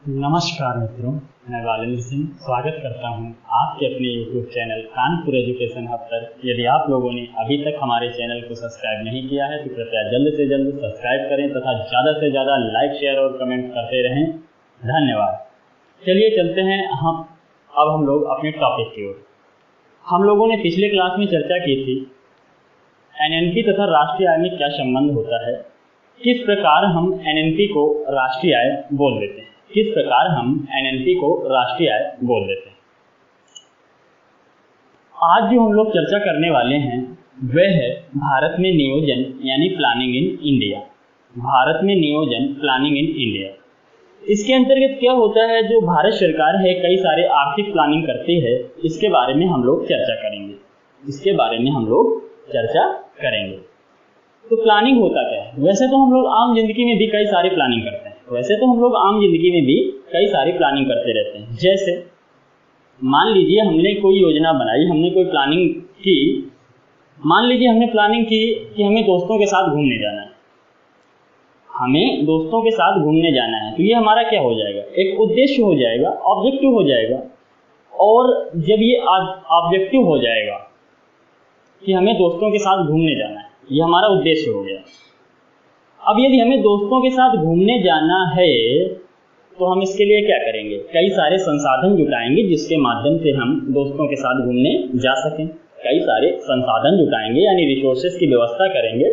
नमस्कार मित्रों, मैं बालेंद्र सिंह स्वागत करता हूं आपके अपने YouTube channel Kanpur education hub पर। यदि आप लोगों ने अभी तक हमारे चैनल को सब्सक्राइब नहीं किया है तो कृपया जल्द से जल्द सब्सक्राइब करें तथा ज़्यादा से ज़्यादा लाइक, शेयर और कमेंट करते रहें। धन्यवाद। चलिए चलते हैं अब हम लोग अपने टॉपिक की ओर। हम लोगों ने पिछले क्लास में चर्चा की थी NNP तथा राष्ट्रीय आय में क्या संबंध होता है, किस प्रकार हम NNP को राष्ट्रीय आय बोल देते हैं, किस प्रकार हम NNP को राष्ट्रीय आय बोल देते हैं। आज जो हम लोग चर्चा करने वाले हैं वह है भारत में नियोजन यानी प्लानिंग इन इंडिया। भारत में नियोजन प्लानिंग इन इंडिया, इसके अंतर्गत क्या होता है, जो भारत सरकार है कई सारे आर्थिक प्लानिंग करती है, इसके बारे में हम लोग चर्चा करेंगे। तो प्लानिंग होता क्या है? वैसे तो हम लोग आम जिंदगी में भी कई सारी प्लानिंग करते हैं। जैसे मान लीजिए हमने कोई योजना बनाई, हमने कोई प्लानिंग की। मान लीजिए हमने प्लानिंग की कि हमें दोस्तों के साथ घूमने जाना है, तो ये हमारा क्या हो जाएगा, एक उद्देश्य हो जाएगा, ऑब्जेक्टिव हो जाएगा। और जब ये ऑब्जेक्टिव हो जाएगा कि हमें दोस्तों के साथ घूमने जाना है, ये हमारा उद्देश्य हो गया। अब यदि हमें दोस्तों के साथ घूमने जाना है तो हम इसके लिए क्या करेंगे, कई सारे संसाधन जुटाएंगे जिसके माध्यम से हम दोस्तों के साथ घूमने जा सकें। कई सारे संसाधन जुटाएंगे यानी रिसोर्सेज की व्यवस्था करेंगे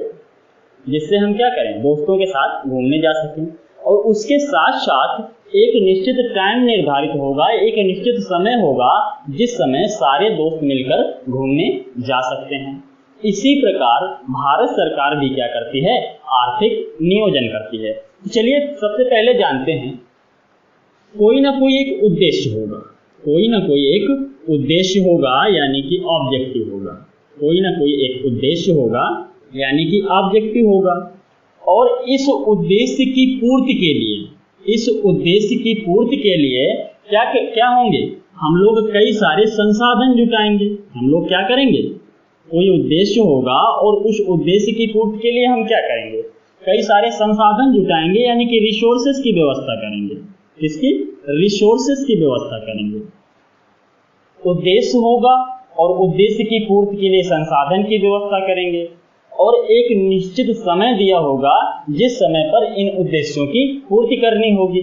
जिससे हम क्या करें, दोस्तों के साथ घूमने जा सकें। और उसके साथ साथ एक निश्चित टाइम निर्धारित होगा, एक निश्चित समय होगा जिस समय सारे दोस्त मिलकर घूमने जा सकते हैं। इसी प्रकार भारत सरकार भी क्या करती है, आर्थिक नियोजन करती है। चलिए सबसे पहले जानते हैं, कोई ना कोई एक उद्देश्य होगा यानी कि ऑब्जेक्टिव होगा। और इस उद्देश्य की पूर्ति के लिए क्या होंगे, हम लोग कई सारे संसाधन जुटाएंगे। हम लोग क्या करेंगे, कोई उद्देश्य होगा और उस उद्देश्य की पूर्ति के लिए हम क्या करेंगे, कई सारे संसाधन जुटाएंगे यानी कि रिसोर्सेज की व्यवस्था करेंगे। किसकी? रिसोर्सेज की व्यवस्था करेंगे। उद्देश्य होगा और उद्देश्य की पूर्ति के लिए संसाधन की व्यवस्था करेंगे। और एक निश्चित समय दिया होगा जिस समय पर इन उद्देश्यों की पूर्ति करनी होगी।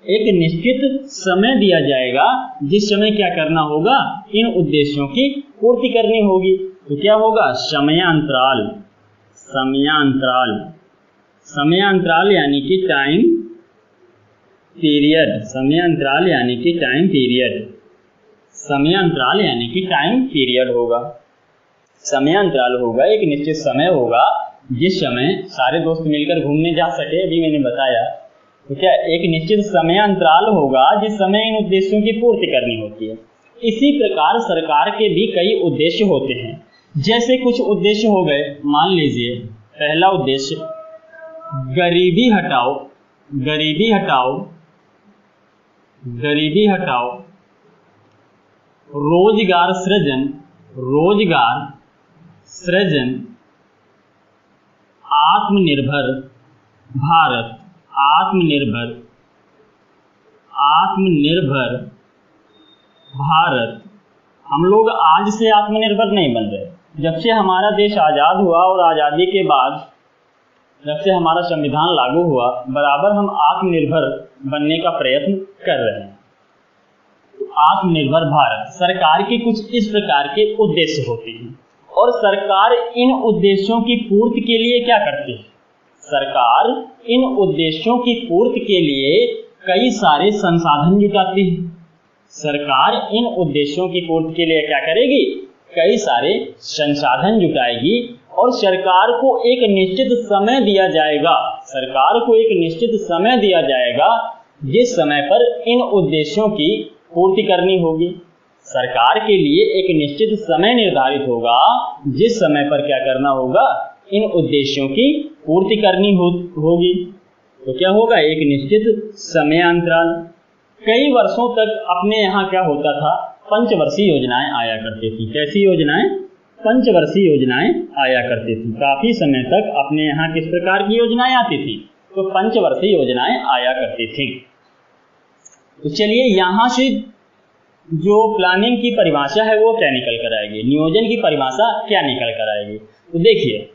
एक निश्चित समय दिया जाएगा जिस समय क्या करना होगा, इन उद्देश्यों की पूर्ति करनी होगी। तो क्या होगा, समयांतराल यानी कि टाइम पीरियड होगा। समयांतराल होगा, एक निश्चित समय होगा जिस समय सारे दोस्त मिलकर घूमने जा सके। अभी मैंने बताया, तो क्या एक निश्चित समयांतराल होगा जिस समय इन उद्देश्यों की पूर्ति करनी होती है। इसी प्रकार सरकार के भी कई उद्देश्य होते हैं। जैसे कुछ उद्देश्य हो गए, मान लीजिए पहला उद्देश्य गरीबी हटाओ, रोजगार सृजन, आत्मनिर्भर भारत। हम लोग आज से आत्मनिर्भर नहीं बन रहे। जब से हमारा देश आज़ाद हुआ और आज़ादी के बाद जब से हमारा संविधान लागू हुआ, बराबर हम आत्मनिर्भर बनने का प्रयत्न कर रहे हैं। तो आत्मनिर्भर भारत, सरकार के कुछ इस प्रकार के उद्देश्य होते हैं। और सरकार इन उद्देश्यों की पूर्ति के लिए क्या करती है, सरकार इन उद्देश्यों की पूर्ति के लिए कई सारे संसाधन जुटाती है। सरकार इन उद्देश्यों की पूर्ति के लिए क्या करेगी, कई सारे संसाधन जुटाएगी। और सरकार को एक निश्चित समय दिया जाएगा जिस समय पर इन उद्देश्यों की पूर्ति करनी होगी। सरकार के लिए एक निश्चित समय निर्धारित होगा जिस समय पर क्या करना होगा, इन उद्देश्यों की पूर्ति करनी होगी। तो क्या होगा, एक निश्चित समयांतराल। कई वर्षों तक अपने यहाँ क्या होता था, पंचवर्षीय योजनाएं आया करती थी। कैसी योजनाएं? पंचवर्षीय योजनाएं आया करती थी। काफी समय तक अपने यहाँ किस प्रकार की योजनाएं आती थी, तो पंचवर्षीय योजनाएं आया करती थी। तो चलिए यहाँ से जो प्लानिंग की परिभाषा है वो क्या निकल कर आएगी, नियोजन की परिभाषा क्या निकल कर आएगी। तो देखिए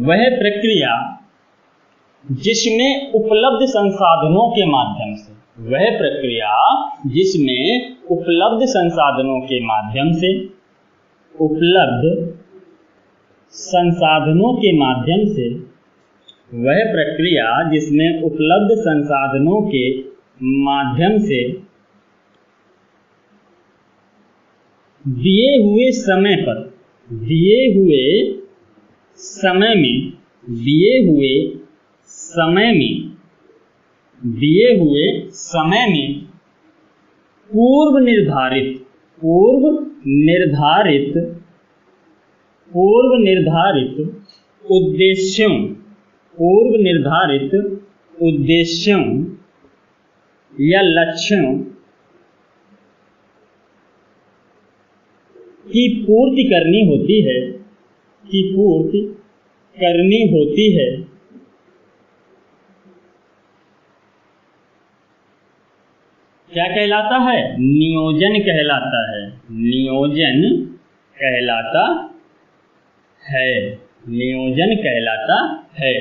वह प्रक्रिया जिसमें उपलब्ध संसाधनों के माध्यम से, वह प्रक्रिया जिसमें उपलब्ध संसाधनों के माध्यम से, उपलब्ध संसाधनों के माध्यम से, वह प्रक्रिया जिसमें उपलब्ध संसाधनों के माध्यम से दिए हुए समय पर, दिए हुए समय में पूर्व निर्धारित उद्देश्यों या लक्ष्यों की पूर्ति करनी होती है, क्या कहलाता है, नियोजन कहलाता है, नियोजन कहलाता है।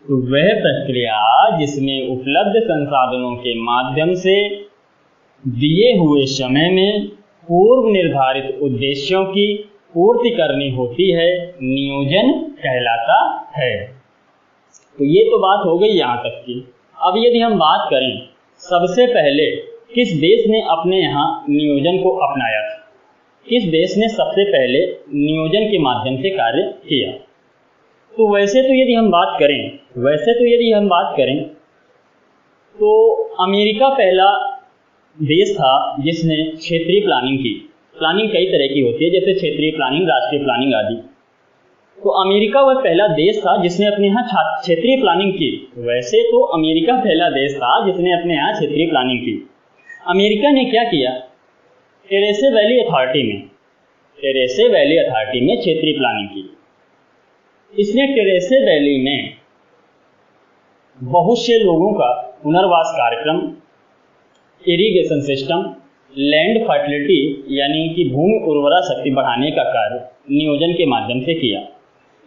तो वह प्रक्रिया जिसमें उपलब्ध संसाधनों के माध्यम से दिए हुए समय में पूर्व निर्धारित उद्देश्यों की पूर्ति करनी होती है, नियोजन कहलाता है। तो ये तो बात हो गई यहाँ तक की। अब यदि हम बात करें सबसे पहले किस देश ने अपने यहाँ नियोजन को अपनाया था, किस देश ने सबसे पहले नियोजन के माध्यम से कार्य किया, तो वैसे तो यदि हम बात करें तो अमेरिका पहला देश था जिसने क्षेत्रीय प्लानिंग की। प्लानिंग कई तरह की होती है, जैसे क्षेत्रीय प्लानिंग, राष्ट्रीय प्लानिंग आदि। तो अमेरिका वह पहला देश था जिसने अपने यहाँ क्षेत्रीय प्लानिंग की। वैसे तो अमेरिका पहला देश था जिसने अपने यहाँ क्षेत्रीय प्लानिंग की। अमेरिका ने क्या किया, टेरेसे वैली अथॉरिटी में क्षेत्रीय प्लानिंग की। इसने टेरेसे वैली में बहुत से लोगों का पुनर्वास कार्यक्रम, इरिगेशन सिस्टम, लैंड फर्टिलिटी यानी कि भूमि उर्वरा शक्ति बढ़ाने का कार्य नियोजन के माध्यम से किया।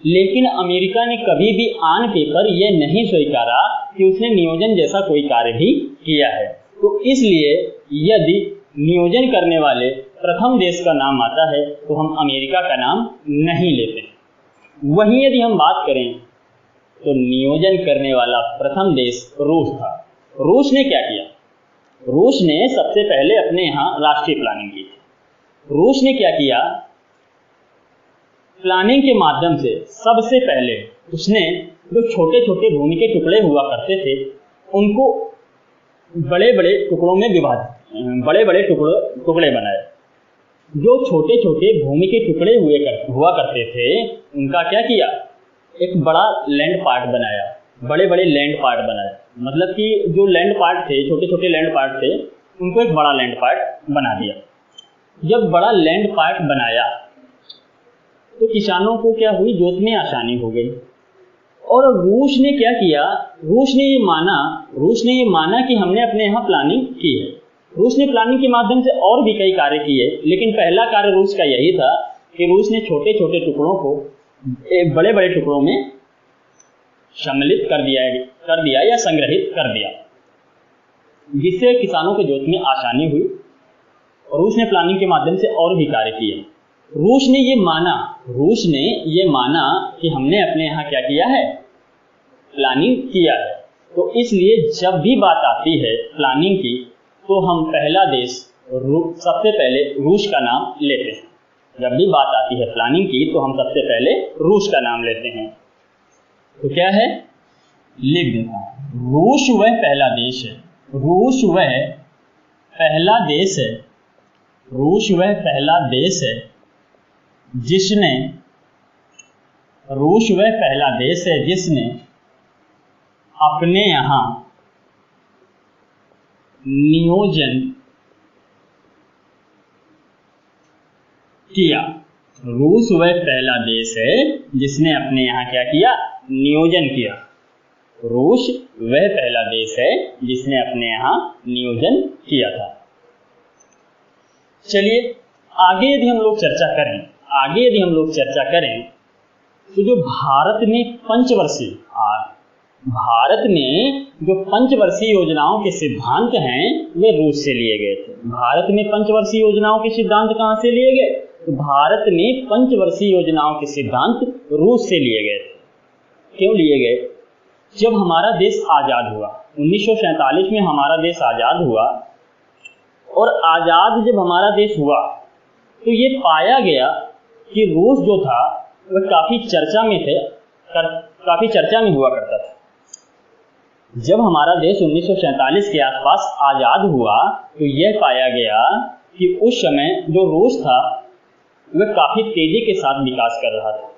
लेकिन अमेरिका ने कभी भी ऑन पेपर यह नहीं स्वीकारा कि उसने नियोजन जैसा कोई कार्य भी किया है। तो इसलिए यदि नियोजन करने वाले प्रथम देश का नाम आता है तो हम अमेरिका का नाम नहीं लेते। वहीं यदि हम बात करें तो नियोजन करने वाला प्रथम देश रूस था। रूस ने क्या किया, रूस ने सबसे पहले अपने यहाँ राष्ट्रीय प्लानिंग की। रूस ने क्या किया, प्लानिंग के माध्यम से सबसे पहले उसने जो छोटे छोटे भूमि के टुकड़े हुआ करते थे उनको बड़े बड़े टुकड़ों में टुकड़े बनाए। जो छोटे छोटे भूमि के टुकड़े हुआ करते थे उनका क्या किया, एक बड़ा लैंड पार्ट बनाया, बड़े बड़े लैंड पार्ट बनाए। मतलब कि जो लैंड पार्ट थे, छोटे छोटे लैंड पार्ट थे, उनको एक बड़ा लैंड पार्ट बना दिया। जब बड़ा लैंड पार्ट बनाया तो किसानों को क्या हुई, जोत में आसानी हो गई। और रूस ने क्या किया, रूस ने ये माना कि हमने अपने यहाँ प्लानिंग की है। रूस ने प्लानिंग के माध्यम से और भी कई कार्य किए, लेकिन पहला कार्य रूस का यही था कि रूस ने छोटे छोटे टुकड़ों को बड़े बड़े टुकड़ों में सम्मिलित कर दिया या संग्रहित कर दिया, जिससे किसानों के जोत में आसानी हुई। और रूस ने प्लानिंग के माध्यम से और भी कार्य किए। रूस ने ये माना कि हमने अपने यहाँ क्या किया है, प्लानिंग किया है। तो इसलिए जब भी बात आती है प्लानिंग की तो हम पहला देश सबसे पहले रूस का नाम लेते हैं। जब भी बात आती है प्लानिंग की तो हम सबसे पहले रूस का नाम लेते हैं। तो क्या है, लिख देता हूं, रूस वह पहला देश है, रूस वह पहला देश है जिसने अपने यहाँ नियोजन किया। रूस वह पहला देश है जिसने अपने यहाँ क्या किया, नियोजन किया। रूस वह पहला देश है जिसने अपने यहाँ नियोजन किया था। चलिए आगे यदि हम लोग चर्चा करें तो जो भारत में जो पंचवर्षीय योजनाओं के सिद्धांत हैं वे रूस से लिए गए थे। भारत में पंचवर्षीय योजनाओं के सिद्धांत कहाँ से लिए गए? तो भारत में पंचवर्षीय योजनाओं के सिद्धांत रूस से लिए गए थे। क्यों लिए गए? जब हमारा देश आज़ाद हुआ 1947 में हमारा देश आज़ाद हुआ, और आज़ाद जब हमारा देश हुआ तो ये पाया गया कि रूस जो था वह काफ़ी चर्चा में हुआ करता था। जब हमारा देश 1947 के आसपास आज़ाद हुआ तो यह पाया गया कि उस समय जो रूस था वह काफ़ी तेज़ी के साथ विकास कर रहा था,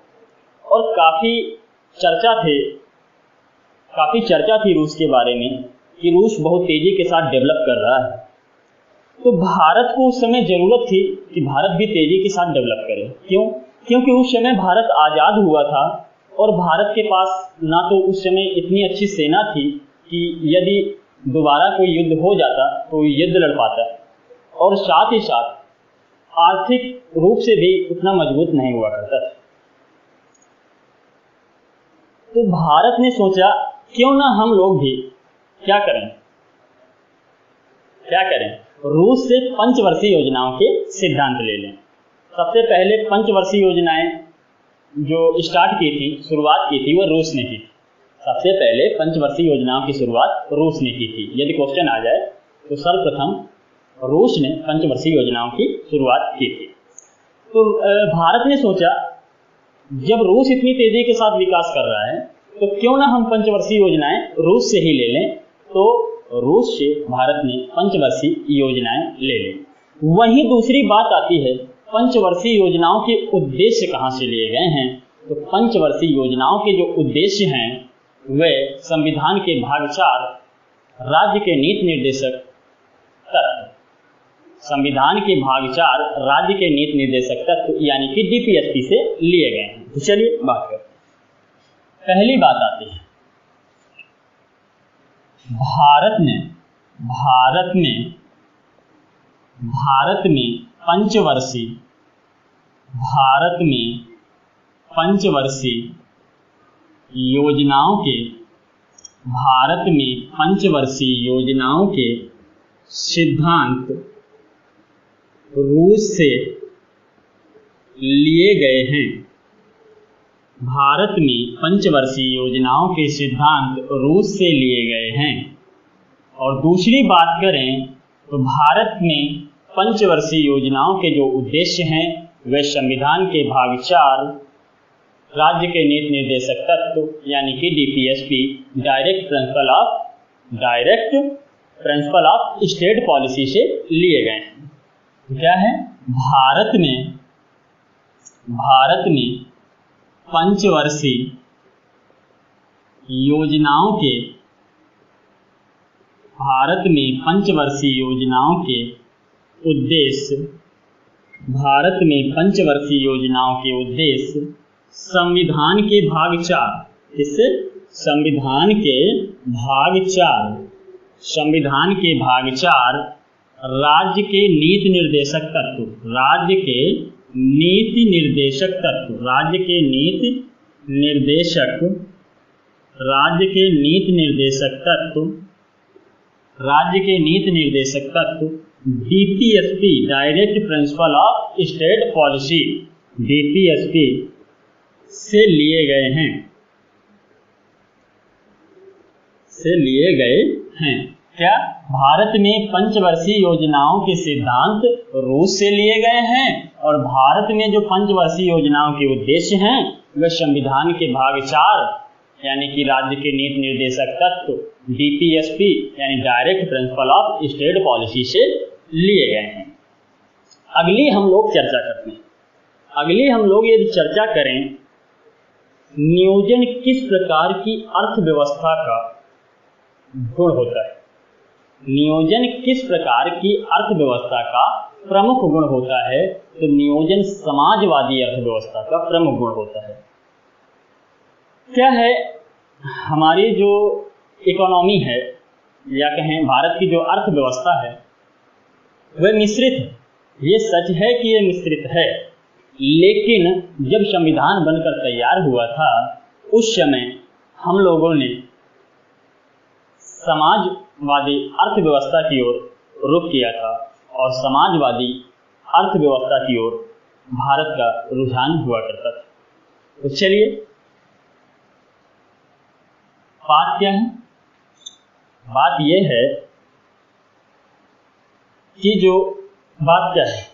और काफ़ी चर्चा थी रूस के बारे में कि रूस बहुत तेज़ी के साथ डेवलप कर रहा है। तो भारत को उस समय ज़रूरत थी कि भारत भी तेज़ी के साथ डेवलप करे। क्यों? क्योंकि उस समय भारत आज़ाद हुआ था और भारत के पास ना तो उस समय इतनी अच्छी सेना थी कि यदि दोबारा कोई युद्ध हो जाता तो युद्ध लड़ पाता, और साथ ही साथ आर्थिक रूप से भी उतना मजबूत नहीं हुआ करता था। तो भारत ने सोचा क्यों ना हम लोग भी क्या करें, रूस से पंचवर्षीय योजनाओं के सिद्धांत ले लें। सबसे पहले पंचवर्षीय योजनाएं जो शुरुआत की थी वह रूस ने की थी। सबसे पहले पंचवर्षीय योजनाओं की शुरुआत रूस ने की थी। यदि क्वेश्चन आ जाए तो सर्वप्रथम रूस ने पंचवर्षीय योजनाओं की शुरुआत की थी। तो भारत ने सोचा जब रूस इतनी तेजी के साथ विकास कर रहा है तो क्यों ना हम पंचवर्षीय योजनाएं रूस से ही ले लें। तो रूस से भारत ने पंचवर्षीय योजनाएं ले ली। वहीं दूसरी बात आती है पंचवर्षीय योजनाओं के उद्देश्य कहाँ से लिए गए हैं। तो पंचवर्षीय योजनाओं के जो उद्देश्य हैं वे संविधान के भाग 4 राज्य के नीति निर्देशक तत्व, संविधान के भाग 4 राज्य के नीति निर्देशक तत्व यानी कि DPSP से लिए गए हैं। तो चलिए बात करते हैं। पहली बात आती है भारत में पंचवर्षीय योजनाओं के सिद्धांत रूस से लिए गए हैं। भारत में पंचवर्षीय योजनाओं के सिद्धांत रूस से लिए गए हैं। और दूसरी बात करें तो भारत में पंचवर्षीय योजनाओं के जो उद्देश्य हैं वे संविधान के भाग 4 राज्य के नीति निर्देशक तत्व यानी कि DPSP direct principle of state policy से लिए गए हैं। क्या है? भारत में पंचवर्षीय योजनाओं के उद्देश्य संविधान के भाग 4 राज्य के नीति निर्देशक तत्व DPSP direct principle of state policy DPSP से लिए गए हैं। क्या? भारत में पंचवर्षीय योजनाओं के सिद्धांत रूस से लिए गए हैं और भारत में जो पंचवर्षीय योजनाओं के उद्देश्य हैं वे संविधान के भाग 4 यानी कि राज्य के नीति निर्देशक तत्व DPSP यानी direct principle of state policy से लिए गए हैं। अगली हम लोग यदि चर्चा करें नियोजन किस प्रकार की अर्थव्यवस्था का गुण होता है। नियोजन किस प्रकार की अर्थव्यवस्था का प्रमुख गुण होता है। तो नियोजन समाजवादी अर्थव्यवस्था का प्रमुख गुण होता है। क्या है, हमारी जो इकोनॉमी है या कहें भारत की जो अर्थव्यवस्था है वह मिश्रित है। ये सच है कि ये मिश्रित है, लेकिन जब संविधान बनकर तैयार हुआ था उस समय हम लोगों ने समाजवादी अर्थव्यवस्था की ओर रुख किया था और समाजवादी अर्थव्यवस्था की ओर भारत का रुझान हुआ करता था। तो चलिए, बात क्या है? बात यह है कि जो बात क्या है,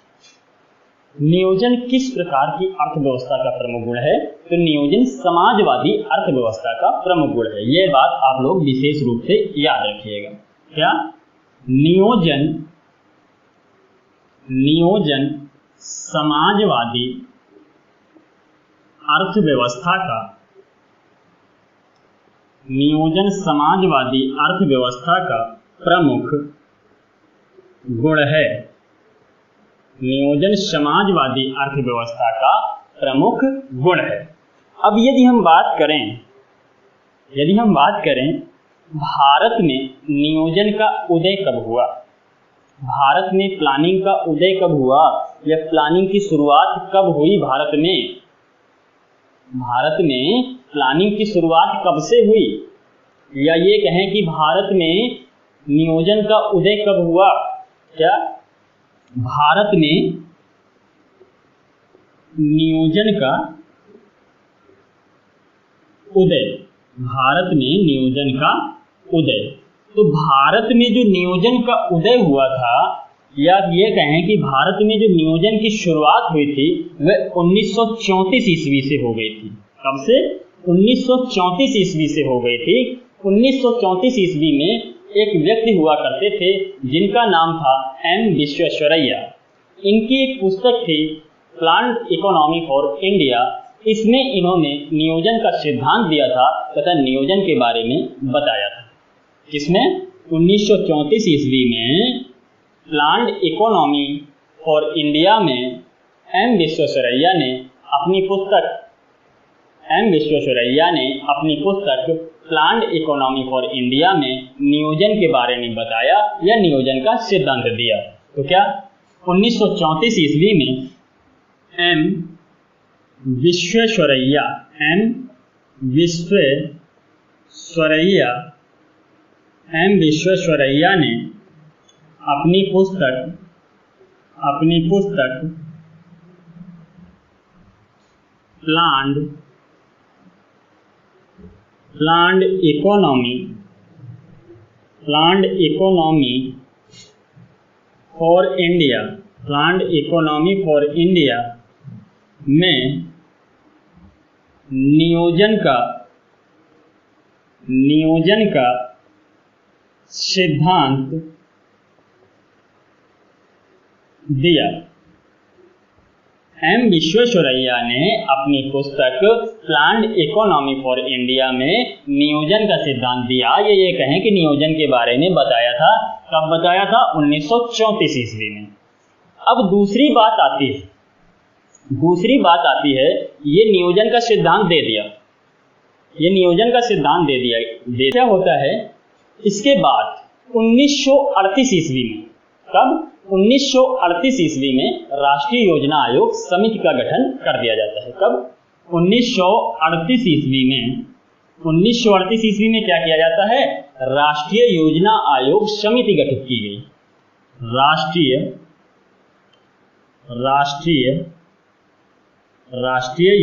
नियोजन किस प्रकार की अर्थव्यवस्था का प्रमुख गुण है? तो नियोजन समाजवादी अर्थव्यवस्था का प्रमुख गुण है। यह बात आप लोग विशेष रूप से याद रखिएगा। क्या? नियोजन समाजवादी अर्थव्यवस्था का, नियोजन समाजवादी अर्थव्यवस्था का प्रमुख गुण है। नियोजन समाजवादी अर्थव्यवस्था का प्रमुख गुण है। अब यदि हम बात करें भारत में नियोजन का उदय कब हुआ, भारत में प्लानिंग का उदय कब हुआ या प्लानिंग की शुरुआत कब हुई भारत में प्लानिंग की शुरुआत कब से हुई, या ये कहें कि भारत में नियोजन का उदय कब हुआ? क्या भारत में नियोजन का उदय, भारत में नियोजन का उदय, तो भारत में जो नियोजन का उदय हुआ था, या ये कहें कि भारत में जो नियोजन की शुरुआत हुई थी वह 1934 ईस्वी से हो गई थी। कब से? 1934 ईस्वी से हो गई थी। 1934 ईस्वी में एक व्यक्ति हुआ करते थे जिनका नाम था एम विश्वेश्वरैया। इनकी एक पुस्तक थी प्लान्ड इकोनॉमी फॉर इंडिया। इसमें इन्होंने नियोजन का सिद्धांत दिया था तथा नियोजन के बारे में बताया था। किसमें? 1934 ईस्वी में प्लान्ड इकोनॉमी फॉर इंडिया में एम विश्वेश्वरैया ने अपनी पुस्तक प्लान्ड इकोनॉमी फॉर इंडिया में नियोजन के बारे में बताया या नियोजन का सिद्धांत दिया। तो क्या 1934 ईस्वी में एम विश्वेश्वरैया ने अपनी पुस्तक प्लान्ड इकोनॉमी फॉर इंडिया में नियोजन का सिद्धांत दिया। एम विश्वेश्वरैया ने अपनी पुस्तक प्लान्ड इकोनॉमी फॉर इंडिया में नियोजन का सिद्धांत दिया, या ये कहें कि नियोजन के बारे में बताया था। कब बताया था? 1934 ईस्वी में। अब दूसरी बात आती है, ये नियोजन का सिद्धांत दे दिया, क्या होता है? इसके बाद 1938 ईस्वी में, कब? 1938 ईस्वी में राष्ट्रीय योजना आयोग समिति का गठन कर दिया जाता है। कब? 1938 ईस्वी में क्या किया जाता है? राष्ट्रीय योजना आयोग समिति गठित की गई। राष्ट्रीय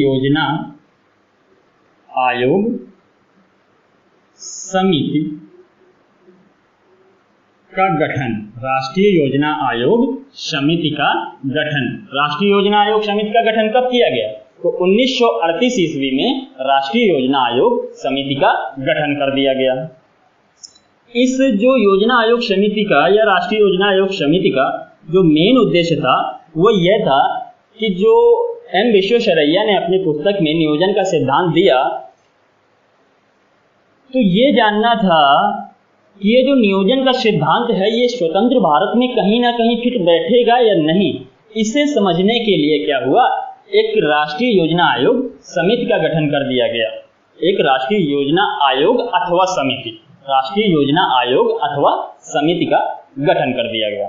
योजना आयोग समिति का गठन। राष्ट्रीय योजना आयोग समिति का गठन कब किया गया? तो 1938 ईस्वी में राष्ट्रीय योजना आयोग समिति का गठन कर दिया गया। इस जो योजना आयोग समिति का या राष्ट्रीय योजना आयोग समिति का जो मेन उद्देश्य था वो यह था कि जो एम विश्वेश्वरैया ने अपनी पुस्तक में नियोजन का सिद्धांत दिया, तो ये जानना था कि ये जो नियोजन का सिद्धांत है ये स्वतंत्र भारत में कहीं ना कहीं फिट बैठेगा या नहीं। इसे समझने के लिए क्या हुआ, एक राष्ट्रीय योजना आयोग समिति का गठन कर दिया गया। एक राष्ट्रीय योजना आयोग अथवा समिति, राष्ट्रीय योजना आयोग अथवा समिति का गठन कर दिया गया।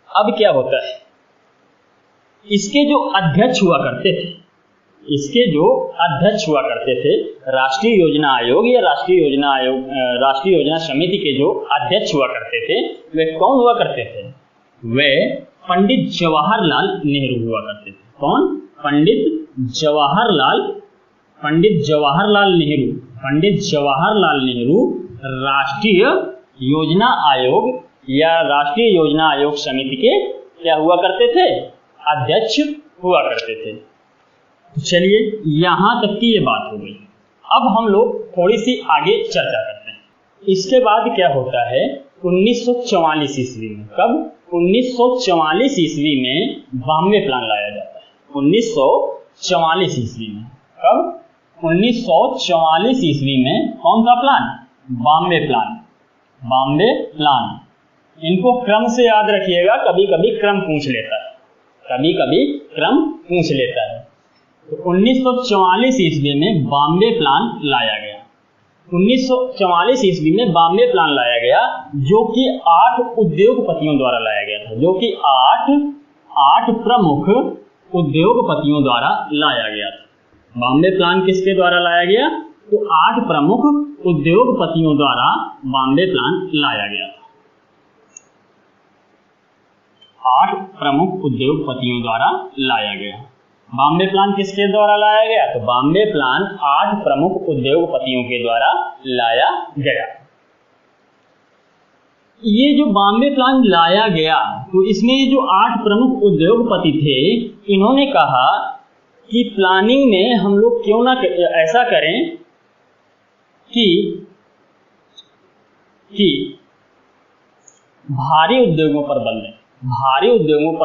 अब क्या होता है, इसके जो अध्यक्ष हुआ करते थे, इसके जो अध्यक्ष हुआ करते थे, राष्ट्रीय योजना आयोग या राष्ट्रीय योजना समिति के जो अध्यक्ष हुआ करते थे, वे कौन हुआ करते थे? वे पंडित जवाहरलाल नेहरू हुआ करते थे। कौन? पंडित जवाहरलाल नेहरू राष्ट्रीय योजना आयोग या राष्ट्रीय योजना आयोग समिति के क्या हुआ करते थे? अध्यक्ष हुआ करते थे। चलिए यहां तक की ये बात हो गई। अब हम लोग थोड़ी सी आगे चर्चा करते हैं। इसके बाद क्या होता है, 1944 ईस्वी में, कब? 1944 ईस्वी में बॉम्बे प्लान लाया जाता है। 1944 ईस्वी में, कब? 1944 ईस्वी में कौन सा प्लान? बॉम्बे प्लान। इनको क्रम से याद रखिएगा, कभी कभी क्रम पूछ लेता है। तो 1944 ईस्वी में बॉम्बे प्लान लाया गया। 1944 ईस्वी में बॉम्बे प्लान लाया गया, जो कि 8 उद्योगपतियों द्वारा लाया गया था, जो कि 8 प्रमुख उद्योगपतियों द्वारा लाया गया था। बॉम्बे प्लान किसके द्वारा लाया गया? तो 8 प्रमुख उद्योगपतियों द्वारा बॉम्बे प्लान लाया गया था। 8 प्रमुख उद्योगपतियों द्वारा लाया गया। बॉम्बे प्लान किसके द्वारा लाया गया? तो बॉम्बे प्लान 8 प्रमुख उद्योगपतियों के द्वारा लाया गया। ये जो बॉम्बे प्लान लाया गया, तो इसमें ये जो 8 प्रमुख उद्योगपति थे, इन्होंने कहा कि प्लानिंग में हम लोग क्यों ना ऐसा करें कि भारी उद्योगों पर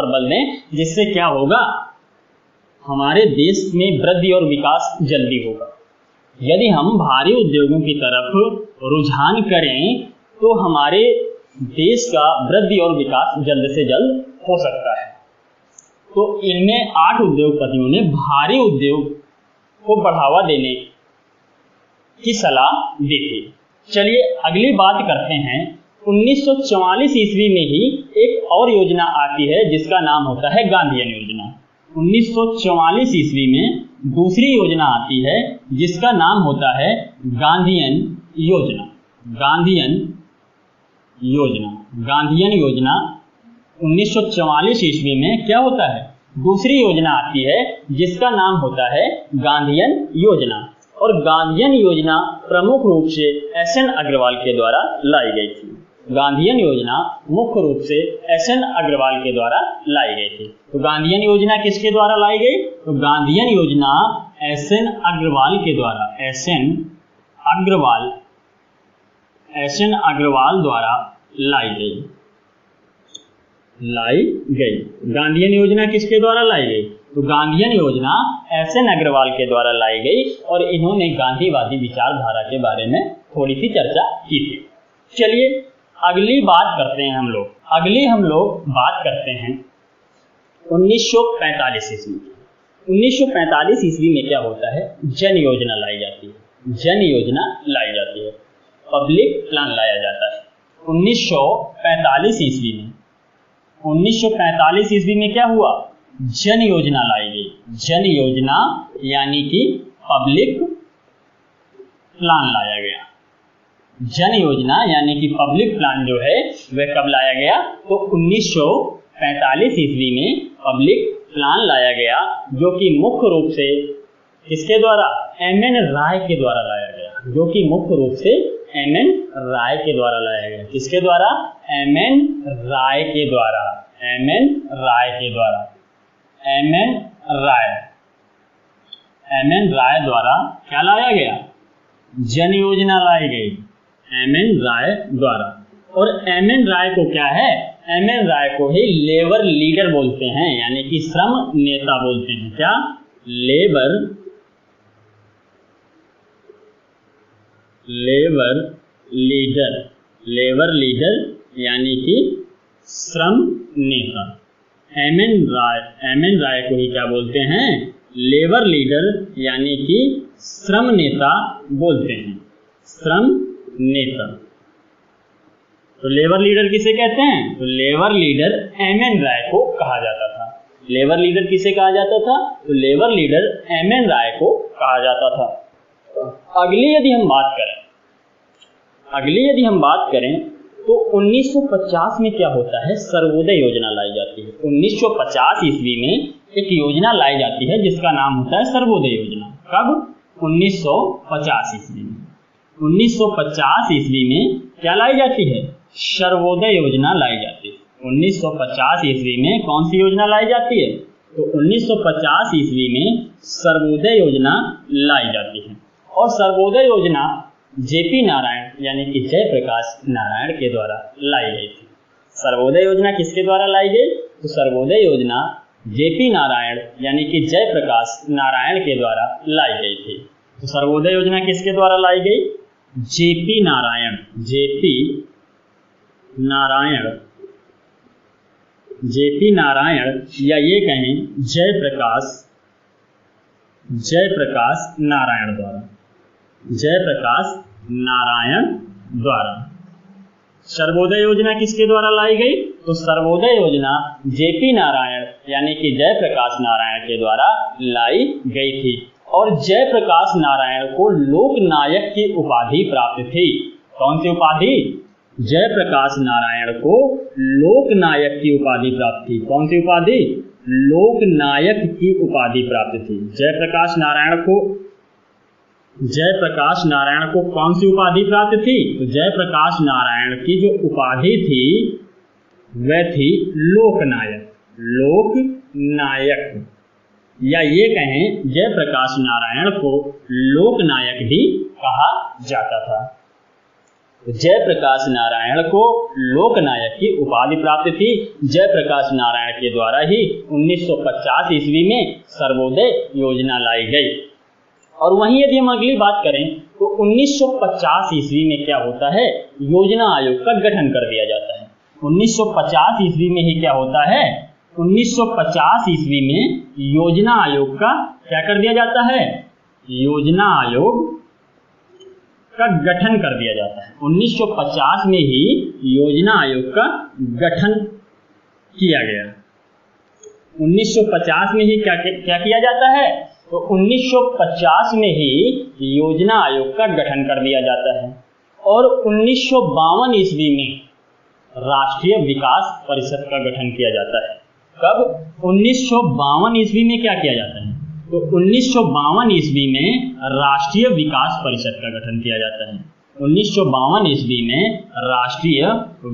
बल दें, जिससे क्या होगा, हमारे देश में वृद्धि और विकास जल्दी होगा। यदि हम भारी उद्योगों की तरफ रुझान करें तो हमारे देश का वृद्धि और विकास जल्द से जल्द हो सकता है। तो इनमें 8 उद्योगपतियों ने भारी उद्योग को बढ़ावा देने की सलाह दी थी। चलिए अगली बात करते हैं। 1944 ईस्वी में ही एक और योजना आती है जिसका नाम होता है गांधीयन योजना। 1944 ईस्वी में दूसरी योजना आती है जिसका नाम होता है गांधीयन योजना। गांधीयन योजना 1944 ईस्वी में क्या होता है, दूसरी योजना आती है जिसका नाम होता है गांधीयन योजना। और गांधीयन योजना प्रमुख रूप से एस.एन. अग्रवाल के द्वारा लाई गई थी। गांधीयन योजना मुख्य रूप से एस.एन. अग्रवाल के द्वारा लाई गई थी। तो गांधीयन योजना किसके द्वारा लाई गई? तो गांधीयन योजना एस.एन. अग्रवाल के द्वारा, एस.एन. अग्रवाल द्वारा लाई गई। गांधीयन योजना किसके द्वारा लाई गई? तो गांधीयन योजना एस.एन. अग्रवाल के द्वारा लाई गई और इन्होंने गांधीवादी विचारधारा के बारे में थोड़ी सी चर्चा की थी। चलिए अगली बात करते हैं हम लोग बात करते हैं 1945 ईस्वी की। 1945 ईस्वी में क्या होता है, जन योजना लाई जाती है, पब्लिक प्लान लाया जाता है। 1945 ईस्वी में क्या हुआ, जन योजना लाई गई। जन योजना यानी कि पब्लिक प्लान लाया गया। जन योजना यानी कि पब्लिक प्लान जो है वह कब लाया गया? तो 1945 ईस्वी में पब्लिक प्लान लाया गया, जो कि मुख्य रूप से किसके द्वारा? एम.एन. राय के द्वारा लाया गया। जो कि मुख्य रूप से एम.एन. राय के द्वारा लाया गया। किसके द्वारा? एम.एन. राय के द्वारा। एम.एन. राय द्वारा क्या लाया गया? जन योजना लाई गई, एम.एन. राय द्वारा। और एम.एन. राय को क्या है? एम.एन. राय को ही लेबर लीडर बोलते हैं, यानी कि श्रम नेता बोलते हैं। क्या? लेबर लीडर यानी कि श्रम नेता। एम.एन. राय को ही क्या बोलते हैं? लेबर लीडर यानी कि श्रम नेता बोलते हैं, श्रम नेता। तो लेबर लीडर किसे कहते हैं? तो लेबर लीडर एम.एन. राय को कहा जाता था। लेबर लीडर किसे कहा जाता था? तो लेबर लीडर एम.एन. राय को कहा जाता था। अगली यदि हम बात करें तो 1950 में क्या होता है? सर्वोदय योजना लाई जाती है। 1950 ईस्वी में एक योजना लाई जाती है जिसका नाम होता है सर्वोदय योजना। कब? 1950 ईस्वी में। 1950 ईस्वी में क्या लाई जाती है? सर्वोदय योजना लाई जाती है। 1950 ईस्वी में कौन सी योजना लाई जाती है? तो 1950 ईस्वी में सर्वोदय योजना लाई जाती है। और सर्वोदय योजना जेपी नारायण यानी कि जयप्रकाश नारायण के द्वारा लाई गई थी। सर्वोदय योजना किसके द्वारा लाई गई? तो सर्वोदय योजना जेपी नारायण यानी कि जयप्रकाश नारायण के द्वारा लाई गई थी। तो सर्वोदय योजना किसके द्वारा लाई गई? जेपी नारायण या ये कहें जयप्रकाश नारायण द्वारा। सर्वोदय योजना किसके द्वारा लाई गई? तो सर्वोदय योजना जेपी नारायण यानी कि जयप्रकाश नारायण के द्वारा लाई गई थी। और जयप्रकाश नारायण को लोकनायक की उपाधि प्राप्त थी। कौन सी उपाधि? जयप्रकाश नारायण को लोकनायक की उपाधि प्राप्त थी। कौन सी उपाधि? लोकनायक की उपाधि प्राप्त थी। जयप्रकाश नारायण को कौन सी उपाधि प्राप्त थी? तो जयप्रकाश नारायण की जो उपाधि थी वह थी लोकनायक या ये कहें जयप्रकाश नारायण को लोकनायक भी कहा जाता था। जयप्रकाश नारायण को लोकनायक की उपाधि प्राप्त थी। जयप्रकाश नारायण के द्वारा ही 1950 ईस्वी में सर्वोदय योजना लाई गई। और वहीं यदि हम अगली बात करें तो 1950 ईस्वी में क्या होता है? योजना आयोग का गठन कर दिया जाता है। 1950 ईस्वी में ही क्या होता है? 1950 ईस्वी में योजना आयोग का क्या कर दिया जाता है? योजना आयोग का गठन कर दिया जाता है। 1950 में ही योजना आयोग का गठन किया गया। 1950 में ही क्या किया जाता है? तो 1950 में ही योजना आयोग का गठन कर दिया जाता है। और 1952 ईस्वी में राष्ट्रीय विकास परिषद का गठन किया जाता है। कब? 1952 ईस्वी में क्या किया जाता है? तो 1952 ईस्वी में राष्ट्रीय विकास परिषद का गठन किया जाता है। 1952 ईस्वी में राष्ट्रीय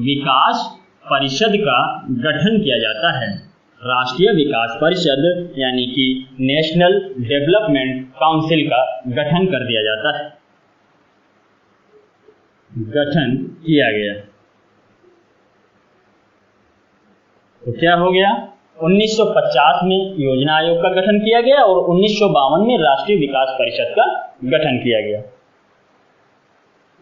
विकास परिषद का गठन किया जाता है। राष्ट्रीय विकास परिषद यानी कि नेशनल डेवलपमेंट काउंसिल का गठन कर दिया जाता है, गठन किया गया। तो क्या हो गया? 1950 में योजना आयोग का गठन किया गया और 1952 में राष्ट्रीय विकास परिषद का गठन किया गया।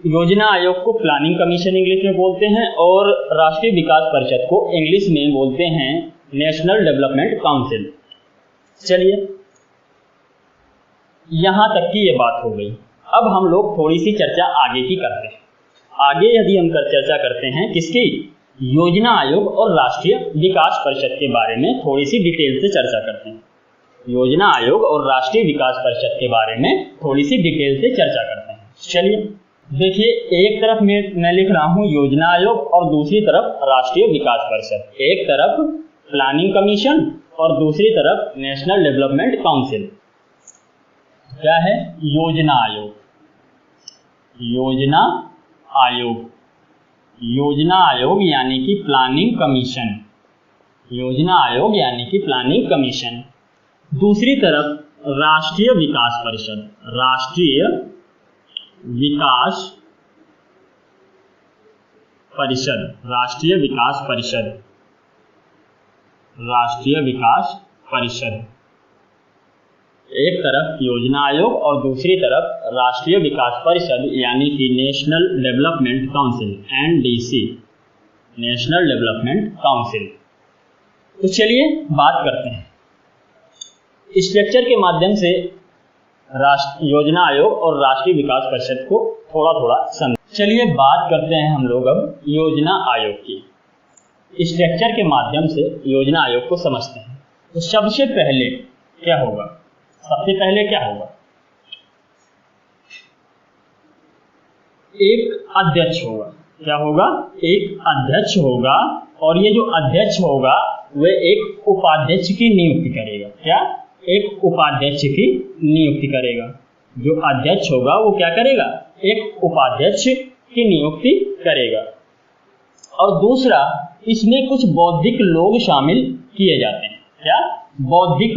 योजना आयोग को प्लानिंग कमीशन इंग्लिश में बोलते हैं और राष्ट्रीय विकास परिषद को इंग्लिश में बोलते हैं नेशनल डेवलपमेंट काउंसिल। चलिए, यहां तक की ये बात हो गई। अब हम लोग थोड़ी सी चर्चा आगे की करते हैं। आगे यदि हम चर्चा करते हैं किसकी? योजना आयोग और राष्ट्रीय विकास परिषद के बारे में थोड़ी सी डिटेल से चर्चा करते हैं। योजना आयोग और राष्ट्रीय विकास परिषद के बारे में थोड़ी सी डिटेल से चर्चा करते हैं। चलिए देखिए, एक तरफ मैं लिख रहा हूं योजना आयोग और दूसरी तरफ राष्ट्रीय विकास परिषद। एक तरफ प्लानिंग कमीशन और दूसरी तरफ नेशनल डेवलपमेंट काउंसिल। क्या है? योजना आयोग। योजना आयोग, योजना आयोग यानी कि प्लानिंग कमीशन, योजना आयोग यानी कि प्लानिंग कमीशन। दूसरी तरफ राष्ट्रीय विकास परिषद, राष्ट्रीय विकास परिषद, राष्ट्रीय विकास परिषद, राष्ट्रीय विकास परिषद। एक तरफ योजना आयोग और दूसरी तरफ राष्ट्रीय विकास परिषद यानी कि national development council, NDC, national development council. तो चलिए बात करते हैं। स्ट्रक्चर के माध्यम से राष्ट्रीय योजना आयोग और राष्ट्रीय विकास परिषद को थोड़ा थोड़ा समझ। चलिए बात करते हैं हम लोग अब योजना आयोग की। स्ट्रक्चर के माध्यम से योजना आयोग को समझते हैं। तो सबसे पहले क्या होगा? एक अध्यक्ष होगा। क्या होगा? एक अध्यक्ष होगा, और ये जो अध्यक्ष होगा वह एक उपाध्यक्ष की नियुक्ति करेगा। क्या? एक उपाध्यक्ष की नियुक्ति करेगा। जो अध्यक्ष होगा वो क्या करेगा? एक उपाध्यक्ष की नियुक्ति करेगा। और दूसरा, इसमें कुछ बौद्धिक लोग शामिल किए जाते हैं। क्या? बौद्धिक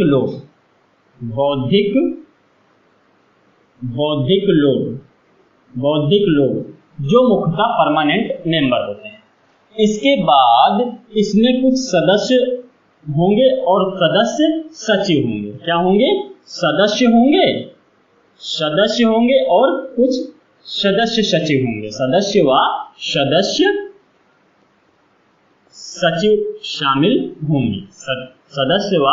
लोग जो मुख्यतः परमानेंट मेंबर होते हैं। इसके बाद इसमें कुछ सदस्य होंगे और सदस्य सचिव होंगे। क्या होंगे? सदस्य होंगे और कुछ सदस्य सचिव होंगे। सदस्य व सचिव शामिल होंगे। सदस्य व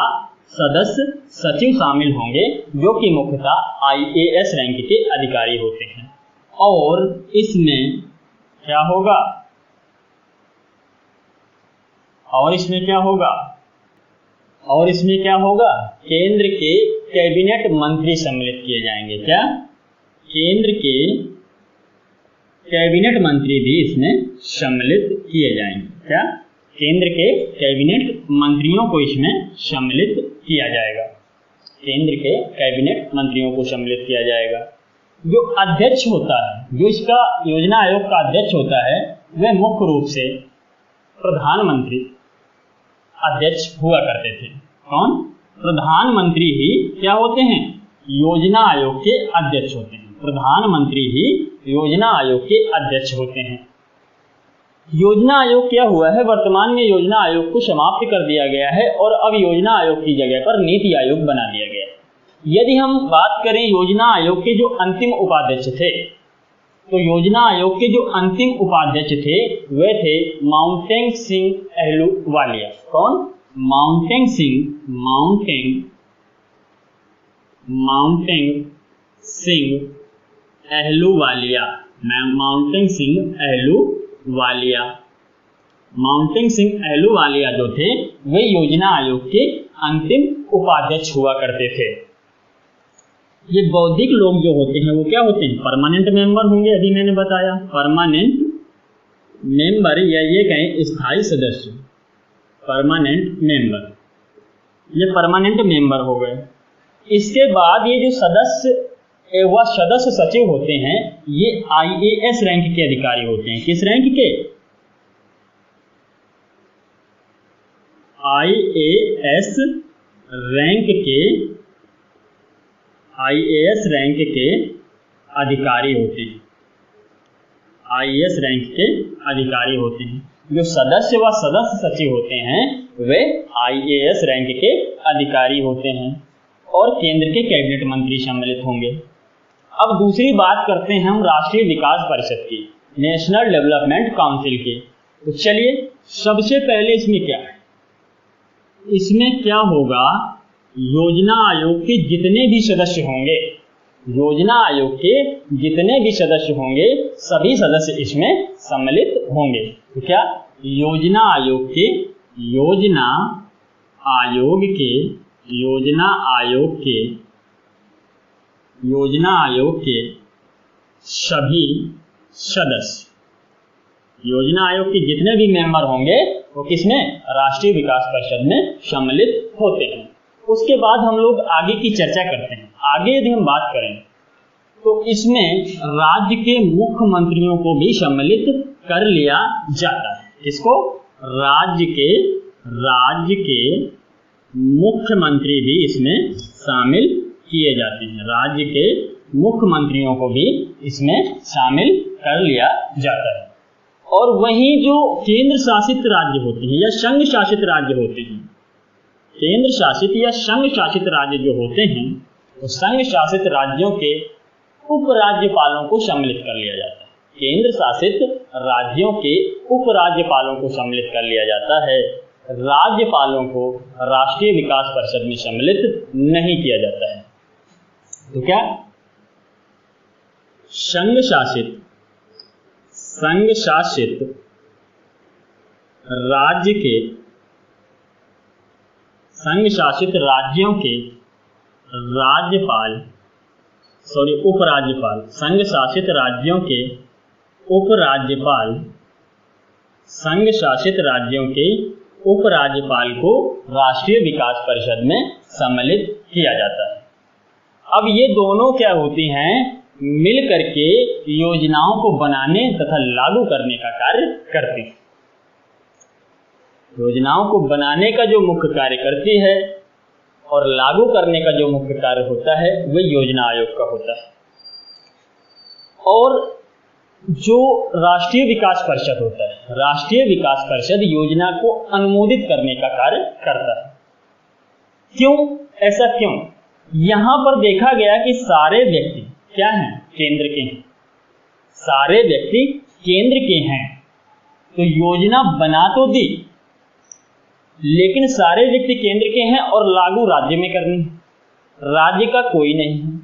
सदस्य सचिव शामिल होंगे, जो कि मुख्यतः IAS रैंक के अधिकारी होते हैं। और इसमें क्या होगा? केंद्र के कैबिनेट मंत्री सम्मिलित किए जाएंगे। क्या? केंद्र के कैबिनेट मंत्री भी इसमें सम्मिलित किए जाएंगे। क्या? केंद्र के कैबिनेट मंत्रियों को इसमें सम्मिलित किया जाएगा। केंद्र के कैबिनेट मंत्रियों को सम्मिलित किया जाएगा। जो अध्यक्ष होता है, जो इसका योजना आयोग का अध्यक्ष होता है, वह मुख्य रूप से प्रधानमंत्री अध्यक्ष हुआ करते थे। कौन? प्रधानमंत्री ही क्या होते हैं? योजना आयोग के अध्यक्ष होते हैं। प्रधानमंत्री ही योजना आयोग के अध्यक्ष होते हैं। योजना आयोग क्या हुआ है? वर्तमान में योजना आयोग को समाप्त कर दिया गया है और अब योजना आयोग की जगह पर नीति आयोग बना दिया गया है। यदि हम बात करें योजना आयोग के जो अंतिम उपाध्यक्ष थे, तो योजना आयोग के जो अंतिम उपाध्यक्ष थे वे थे माउंटेन सिंह अहलूवालिया। कौन? माउंटेन सिंह अहलूवालिया जो थे वे योजना आयोग के अंतिम उपाध्यक्ष हुआ करते थे। ये बौद्धिक लोग जो होते हैं वो क्या होते हैं? परमानेंट मेंबर होंगे। अभी मैंने बताया परमानेंट मेंबर, या ये कहें स्थायी सदस्य। परमानेंट मेंबर, ये परमानेंट मेंबर हो गए। इसके बाद ये जो सदस्य व सदस्य सचिव होते हैं, ये IAS रैंक के अधिकारी होते हैं। किस रैंक के? IAS रैंक के अधिकारी होते हैं। IAS रैंक के अधिकारी होते हैं। जो सदस्य व सदस्य सचिव होते हैं वे IAS रैंक के अधिकारी होते हैं और केंद्र के कैबिनेट मंत्री सम्मिलित होंगे। अब दूसरी बात करते हैं हम राष्ट्रीय विकास परिषद की, नेशनल डेवलपमेंट काउंसिल की। तो चलिए सबसे पहले इसमें क्या है? इसमें क्या होगा? योजना आयोग के जितने भी सदस्य होंगे, योजना आयोग के जितने भी सदस्य होंगे, सभी सदस्य इसमें सम्मिलित होंगे। तो क्या? योजना आयोग के सभी सदस्य, योजना आयोग के जितने भी मेंबर होंगे वो किसमें? राष्ट्रीय विकास परिषद में सम्मिलित होते हैं। उसके बाद हम लोग आगे की चर्चा करते हैं। आगे यदि हम बात करें तो इसमें राज्य के मुख्यमंत्रियों को भी सम्मिलित कर लिया जाता है। किसको? राज्य के मुख्यमंत्री भी इसमें शामिल किए जाते हैं। राज्य के मुख्यमंत्रियों को भी इसमें शामिल कर लिया जाता है। और वहीं जो केंद्र शासित राज्य होते हैं या संघ शासित राज्य होते हैं, केंद्र शासित या संघ शासित राज्य जो होते हैं, तो संघ शासित राज्यों के उपराज्यपालों को सम्मिलित कर लिया जाता है। केंद्र शासित राज्यों के उपराज्यपालों को सम्मिलित कर लिया जाता है। राज्यपालों को राष्ट्रीय विकास परिषद में सम्मिलित नहीं किया जाता है। तो क्या संघ शासित राज्य के संघ शासित राज्यों के उपराज्यपाल, संघ शासित राज्यों के उपराज्यपाल, संघ शासित राज्यों के उपराज्यपाल को राष्ट्रीय विकास परिषद में सम्मिलित किया जाता है। अब ये दोनों क्या होती हैं, मिल करके योजनाओं को बनाने तथा लागू करने का कार्य करती हैं। योजनाओं को बनाने का जो मुख्य कार्य करती है और लागू करने का जो मुख्य कार्य होता है वह योजना आयोग का होता है। और जो राष्ट्रीय विकास परिषद होता है, राष्ट्रीय विकास परिषद योजना को अनुमोदित करने का कार्य करता है। क्यों, ऐसा क्यों? यहां पर देखा गया कि सारे व्यक्ति क्या हैं, केंद्र के हैं। सारे व्यक्ति केंद्र के हैं तो योजना बना तो दी, लेकिन सारे व्यक्ति केंद्र के हैं और लागू राज्य में करनी है। राज्य का कोई नहीं है,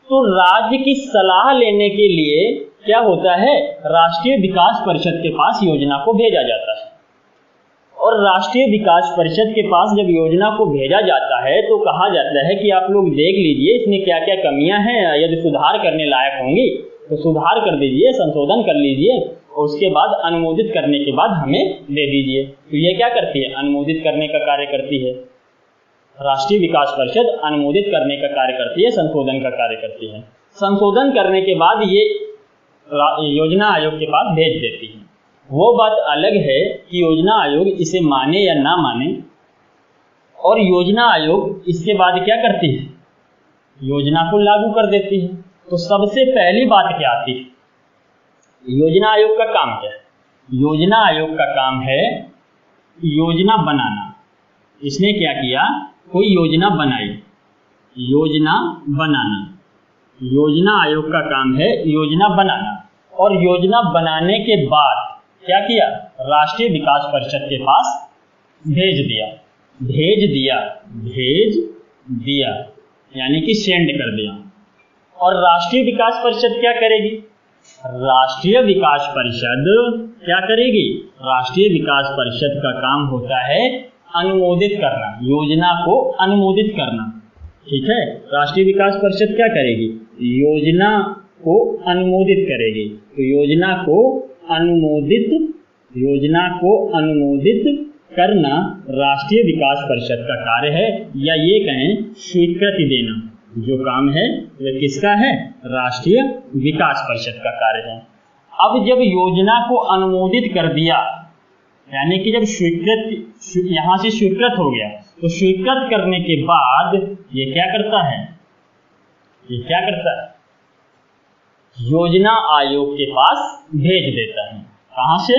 तो राज्य की सलाह लेने के लिए क्या होता है, राष्ट्रीय विकास परिषद के पास योजना को भेजा जाता है। और राष्ट्रीय विकास परिषद के पास जब योजना को भेजा जाता है तो कहा जाता है कि आप लोग देख लीजिए इसमें क्या क्या कमियां हैं, यदि सुधार करने लायक होंगी तो सुधार कर दीजिए, संशोधन कर लीजिए और उसके बाद अनुमोदित करने के बाद हमें दे दीजिए। तो ये क्या करती है, अनुमोदित करने का कार्य करती है। राष्ट्रीय विकास परिषद अनुमोदित करने का कार्य करती है, संशोधन का कार्य करती है। संशोधन करने के बाद ये योजना आयोग के पास भेज देती है। वो बात अलग है कि योजना आयोग इसे माने या ना माने, और योजना आयोग इसके बाद क्या करती है, योजना को लागू कर देती है। तो सबसे पहली बात क्या आती है, योजना आयोग का काम क्या है? योजना आयोग का काम है योजना बनाना। इसने क्या किया, कोई योजना बनाई, योजना बनाना। योजना आयोग का काम है योजना बनाना, और योजना बनाने के बाद क्या किया, राष्ट्रीय विकास परिषद के पास भेज दिया यानी कि सेंड कर दिया। और राष्ट्रीय विकास परिषद क्या करेगी, राष्ट्रीय विकास परिषद क्या करेगी, राष्ट्रीय विकास परिषद का काम होता है अनुमोदित करना, योजना को अनुमोदित करना। ठीक है, राष्ट्रीय विकास परिषद क्या करेगी, योजना को अनुमोदित करेगी। तो योजना को अनुमोदित करना राष्ट्रीय विकास परिषद का कार्य है, या ये कहें स्वीकृति देना जो काम है वह किसका है, राष्ट्रीय विकास परिषद का कार्य है। अब जब योजना को अनुमोदित कर दिया, यानी कि जब यहाँ से स्वीकृत हो गया, तो स्वीकृत करने के बाद ये क्या करता है, योजना आयोग के पास भेज देता है। कहाँ से,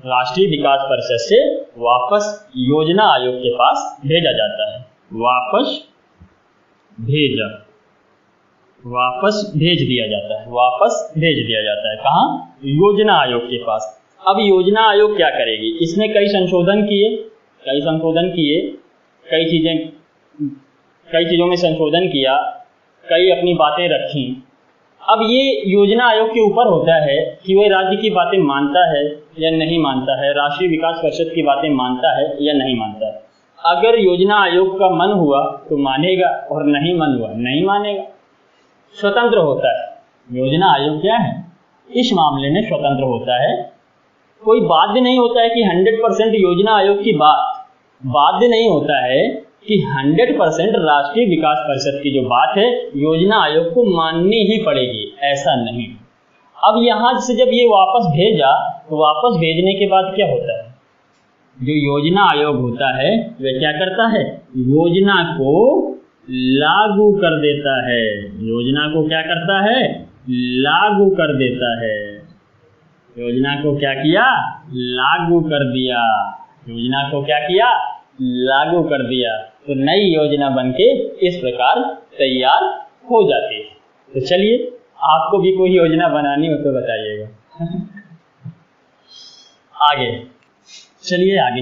राष्ट्रीय विकास परिषद से वापस योजना आयोग के पास भेजा जाता है। वापस भेज दिया जाता है। कहाँ, योजना आयोग के पास। अब योजना आयोग क्या करेगी, इसने कई संशोधन किए, कई चीज़ों में संशोधन किया, कई अपनी बातें रखी। अब ये योजना आयोग के ऊपर होता है कि वह राज्य की बातें मानता है या नहीं मानता है, राष्ट्रीय विकास परिषद की बातें मानता है या नहीं मानता है। अगर योजना आयोग का मन हुआ तो मानेगा और नहीं मन हुआ नहीं मानेगा। स्वतंत्र होता है योजना आयोग, क्या है, इस मामले में स्वतंत्र होता है। कोई बाध्य नहीं होता है कि 100% योजना आयोग की बाध्य नहीं होता है कि 100% राष्ट्रीय विकास परिषद की जो बात है योजना आयोग को माननी ही पड़ेगी, ऐसा नहीं। अब यहाँ से जब ये वापस भेजा, तो वापस भेजने के बाद क्या होता है, जो योजना आयोग होता है वह क्या करता है, योजना को लागू कर देता है। योजना को क्या करता है, लागू कर देता है। योजना को क्या किया, लागू कर दिया। योजना को क्या किया, लागू कर दिया। तो नई योजना बनके इस प्रकार तैयार हो जाती है। तो चलिए, आपको भी कोई योजना बनानी हो तो बताइएगा। आगे चलिए आगे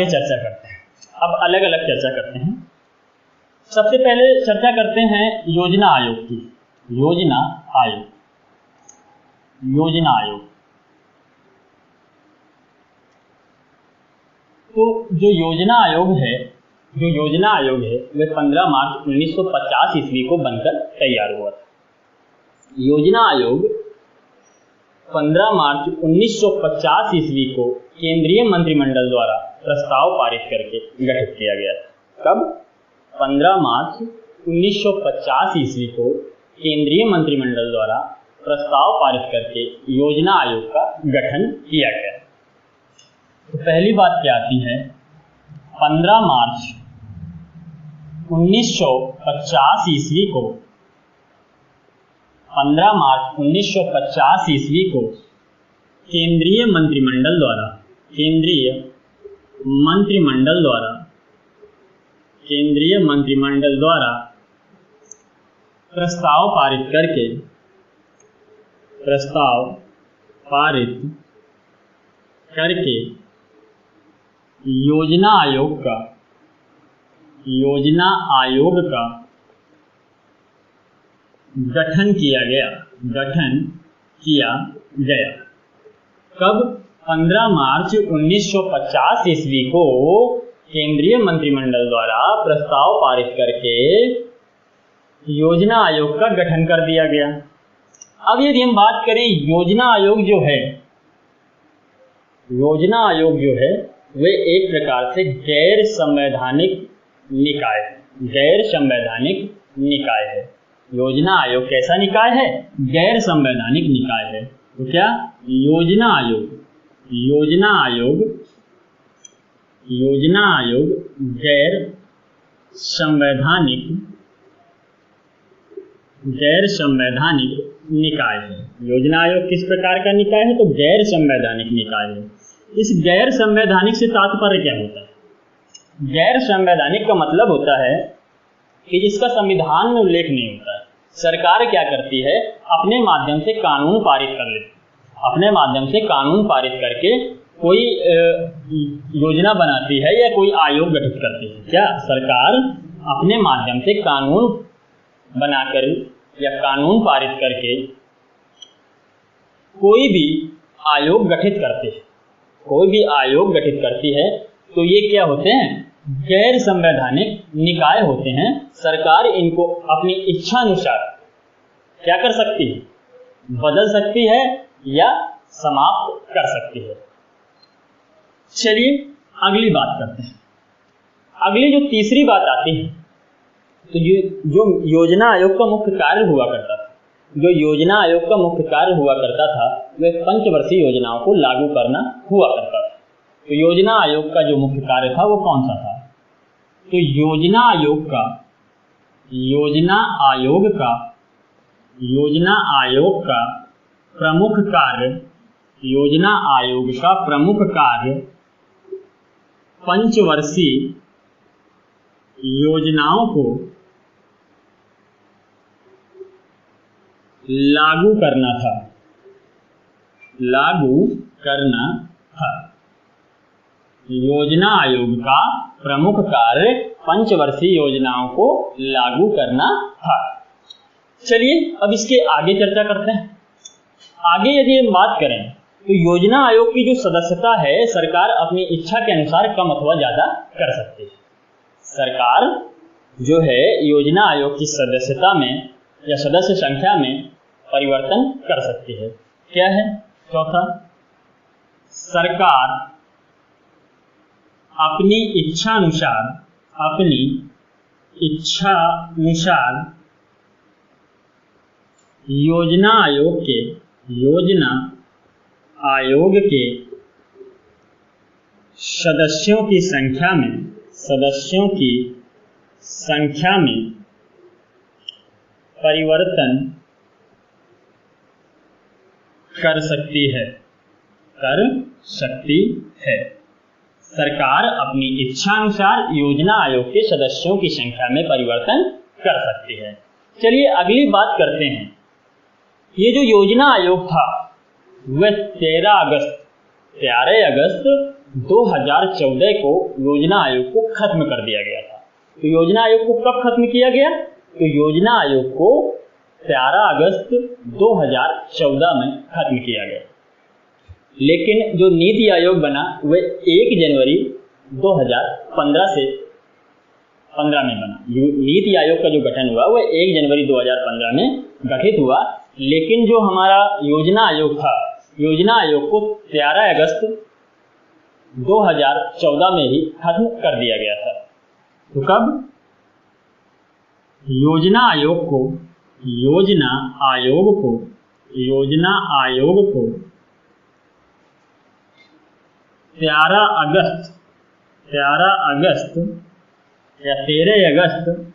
चर्चा करते हैं। अब अलग अलग चर्चा करते हैं। सबसे पहले चर्चा करते हैं योजना आयोग की। योजना आयोग तो जो योजना आयोग है वह 15 मार्च 1950 ईस्वी को बनकर तैयार हुआ था। योजना आयोग 15 मार्च 1950 ईस्वी को केंद्रीय मंत्रिमंडल द्वारा प्रस्ताव पारित करके गठित किया गया था। कब? 15 मार्च 1950 ईस्वी को केंद्रीय मंत्रिमंडल द्वारा प्रस्ताव पारित करके योजना आयोग का गठन किया गया। तो पहली बात क्या आती है? 15 मार्च 1950 ईस्वी को 15 मार्च 1950 ईस्वी को केंद्रीय मंत्रिमंडल द्वारा प्रस्ताव पारित करके योजना आयोग का गठन किया गया। कब? 15 मार्च 1950 ईस्वी को केंद्रीय मंत्रिमंडल द्वारा प्रस्ताव पारित करके योजना आयोग का गठन कर दिया गया। अब यदि हम बात करें योजना आयोग जो है वह एक प्रकार से गैर संवैधानिक निकाय है। योजना आयोग कैसा निकाय है? गैर संवैधानिक निकाय है। तो क्या योजना आयोग गैर संवैधानिक निकाय है। योजना आयोग किस प्रकार का निकाय है? तो गैर संवैधानिक निकाय है। इस गैर संवैधानिक से तात्पर्य क्या होता है? गैर संवैधानिक का मतलब होता है कि जिसका संविधान में उल्लेख नहीं होता है। सरकार क्या करती है? अपने माध्यम से कानून पारित कर लेती है। अपने माध्यम से कानून पारित करके कोई योजना बनाती है या कोई आयोग गठित करती है। क्या सरकार अपने माध्यम से कानून बनाकर या कानून पारित करके कोई भी आयोग गठित करती है तो ये क्या होते हैं? गैर संवैधानिक निकाय होते हैं। सरकार इनको अपनी इच्छानुसार क्या कर सकती है? बदल सकती है या समाप्त कर सकती है। चलिए अगली बात करते हैं। अगली जो तीसरी बात आती है, तो ये जो योजना आयोग का मुख्य कार्य हुआ करता था वह पंचवर्षीय योजनाओं को लागू करना हुआ करता था। तो योजना आयोग का जो मुख्य कार्य था वो कौन सा था? तो योजना आयोग का प्रमुख कार्य पंचवर्षीय योजनाओं को लागू करना था। योजना आयोग का प्रमुख कार्य पंचवर्षीय योजनाओं को लागू करना था। चलिए अब इसके आगे चर्चा करते हैं। आगे यदि हम बात करें तो योजना आयोग की जो सदस्यता है सरकार अपनी इच्छा के अनुसार कम अथवा ज़्यादा कर सकती है। सरकार जो है योजना आयोग की सदस्यता में या सदस्य संख्या में परिवर्तन कर सकती है। क्या है? चौथा, सरकार अपनी इच्छानुसार योजना आयोग के सदस्यों की संख्या में परिवर्तन कर सकती है। सरकार अपनी इच्छानुसार योजना आयोग के सदस्यों की संख्या में परिवर्तन कर सकती है। चलिए अगली बात करते हैं। ये जो योजना आयोग था वह 13 अगस्त 2014 को योजना आयोग को खत्म कर दिया गया था। तो योजना आयोग को कब खत्म किया गया? तो योजना आयोग को 13 अगस्त 2014 में खत्म किया गया। लेकिन जो नीति आयोग बना वह 1 जनवरी 2015 से 15 में बना। नीति आयोग का जो गठन हुआ वह 1 जनवरी 2015 में गठित हुआ। लेकिन जो हमारा योजना आयोग था, योजना आयोग को 13 अगस्त 2014 में ही खत्म कर दिया गया था। तो कब? योजना आयोग को 13 अगस्त या 13 अगस्त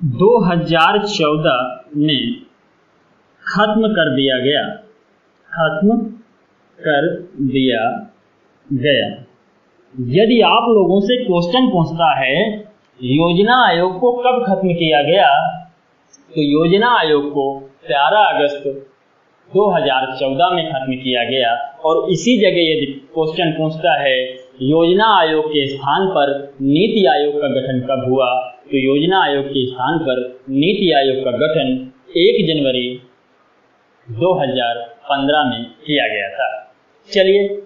2014 में खत्म कर दिया गया। यदि आप लोगों से क्वेश्चन पूछता है योजना आयोग को कब खत्म किया गया, तो योजना आयोग को 13 अगस्त 2014 में खत्म किया गया। और इसी जगह यदि क्वेश्चन पूछता है योजना आयोग के स्थान पर नीति आयोग का गठन कब हुआ, तो योजना आयोग के स्थान पर नीति आयोग का गठन 1 जनवरी 2015 में किया गया था। चलिए,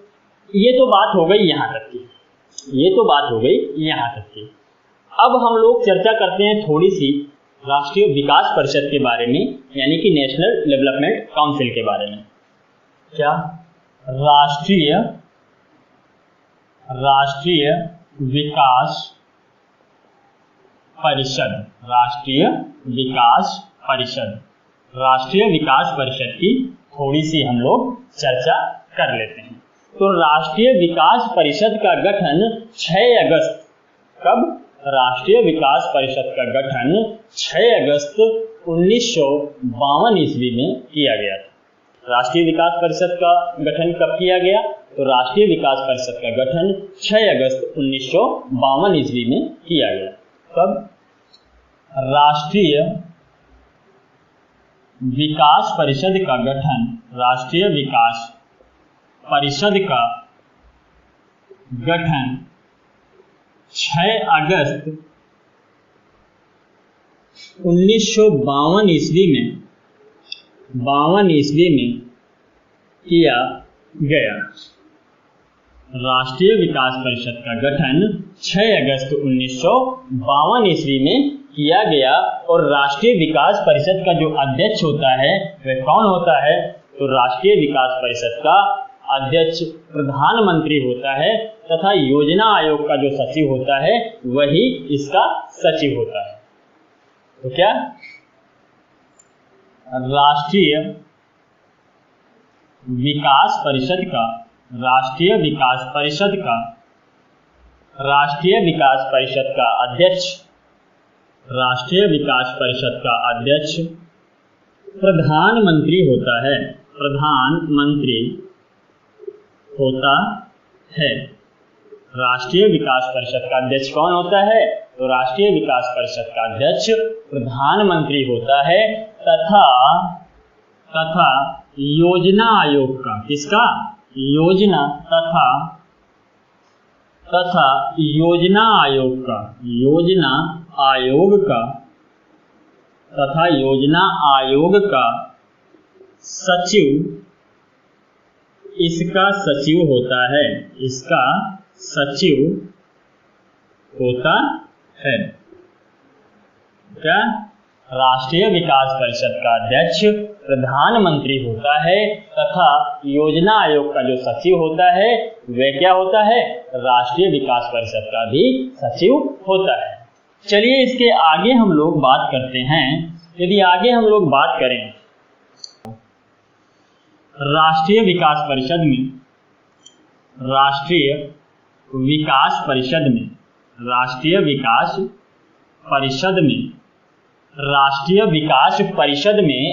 ये तो बात हो गई यहाँ तक की। अब हम लोग चर्चा करते हैं थोड़ी सी राष्ट्रीय विकास परिषद के बारे में, यानी कि नेशनल डेवलपमेंट काउंसिल के बारे में। क्या? राष्ट्रीय विकास परिषद की थोड़ी सी हम लोग चर्चा कर लेते हैं। तो राष्ट्रीय विकास परिषद का गठन 6 अगस्त, कब? राष्ट्रीय विकास परिषद का गठन 6 अगस्त 1952 ईस्वी में किया गया था। राष्ट्रीय विकास परिषद का गठन कब किया गया? तो राष्ट्रीय विकास परिषद का गठन 6 अगस्त 1952 ईस्वी में किया गया। कब? राष्ट्रीय विकास परिषद का गठन 6 अगस्त 1952 ईस्वी में किया गया। राष्ट्रीय विकास परिषद का गठन 6 अगस्त 1952 ईस्वी में किया गया। और राष्ट्रीय विकास परिषद का जो अध्यक्ष होता है वह कौन होता है? तो राष्ट्रीय विकास परिषद का अध्यक्ष प्रधानमंत्री होता है तथा योजना आयोग का जो सचिव होता है वही इसका सचिव होता है। तो क्या? राष्ट्रीय विकास परिषद का अध्यक्ष प्रधानमंत्री होता है। राष्ट्रीय विकास परिषद का अध्यक्ष कौन होता है? तो राष्ट्रीय विकास परिषद का अध्यक्ष प्रधानमंत्री होता है तथा योजना आयोग का, किसका? योजना आयोग का सचिव इसका सचिव होता है। क्या? राष्ट्रीय विकास परिषद का अध्यक्ष प्रधानमंत्री होता है तथा योजना आयोग का जो सचिव होता है वह क्या होता है? राष्ट्रीय विकास परिषद का भी सचिव होता है। चलिए, इसके आगे हम लोग बात करते हैं। यदि आगे हम लोग बात करें राष्ट्रीय विकास परिषद में